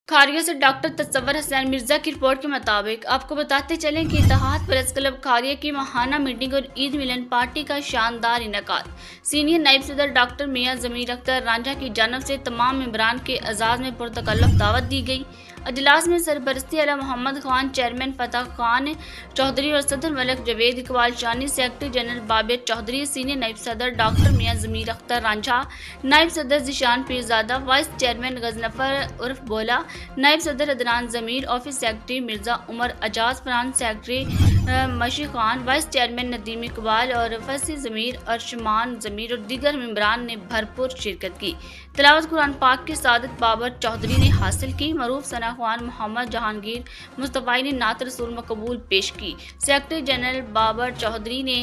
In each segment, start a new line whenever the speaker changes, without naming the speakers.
खारिया से डॉक्टर तस्वर हसनैन मिर्जा की रिपोर्ट के मुताबिक आपको बताते चलें कि इत्तेहाद प्रेस क्लब खारिया की माहाना मीटिंग और ईद मिलन पार्टी का शानदार इनेकाद सीनियर नायब सदर डॉक्टर मियां ज़मीर अख्तर रांझा की जानब से तमाम मेंबरान के एजाज़ में पुरतकल्लुफ़ दावत दी गई। अजलास में सरपरस्ती अला मोहम्मद खान, चेयरमैन फतह खान चौधरी और सदर मलिक जवेद इकबाल शानी, सेक्रेटरी जनरल बाबिर चौधरी, सीनियर नायब सदर डॉक्टर मियां ज़मीर अख्तर रांझा, नायब सदर ज़ीशान पीरज़ादा, वाइस चेयरमैन गजनफर उर्फ बोला, नायब सदर अदनान ज़मीर, ऑफिस सेक्रेटरी मिर्ज़ा उमर अजाज, प्रांत सेक्रेटरी मशी खान, वाइस चेयरमैन नदीम इकबाल और फसी ज़मीर, अर्शमान ज़मीर और दीगर मेंबरान ने भरपूर शिरकत की। तिलावत कुरान पाक की सादत बाबर चौधरी ने हासिल की। मरूफ सना खान, मोहम्मद जहांगीर मुस्तफ़ाई ने नात रसूल मकबूल पेश की। सेक्रेटरी जनरल बाबर चौधरी ने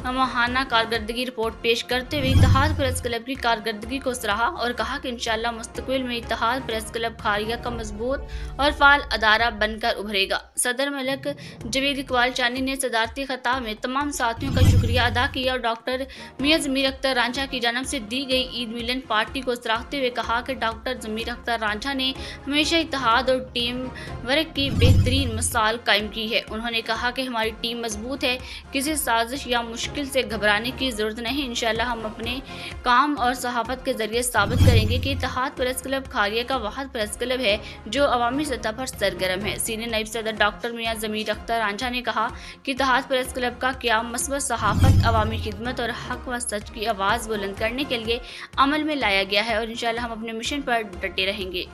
माहाना कारकर्दगी रिपोर्ट पेश करते हुए इत्तेहाद प्रेस क्लब की कारकर्दगी को सराहा और कहा कि इंशाअल्लाह मुस्तकबिल में इत्तेहाद प्रेस क्लब खारिया का मजबूत और फाल अदारा बनकर उभरेगा। सदर मलिक जवेद इकबाल शानी ने सदारती खिताब में तमाम साथियों का शुक्रिया अदा किया और डॉक्टर मियां ज़मीर अख्तर रांझा की जानब से दी गई ईद मिलन पार्टी को सराहते हुए कहा कि डॉक्टर ज़मीर अख्तर रांझा ने हमेशा इत्तेहाद और टीम वर्क की बेहतरीन मिसाल कायम की है। उन्होंने कहा कि हमारी टीम मजबूत है, किसी साजिश या मुश्किल से घबराने की जरूरत नहीं। इंशाअल्लाह हम अपने काम और सहाफत के जरिए साबित करेंगे कि इत्तेहाद प्रेस क्लब खारिया का वाहिद प्रेस क्लब है जो अवामी सतह पर सरगर्म है। सीनियर नायब सदर डॉक्टर मियां ज़मीर अख्तर रांझा ने कहा कि इत्तेहाद प्रेस क्लब का क़याम मसबत सहाफत, अवामी खिदमत और हक व सच की आवाज़ बुलंद करने के लिए अमल में लाया गया है और इंशाअल्लाह हम अपने मिशन पर डटे रहेंगे।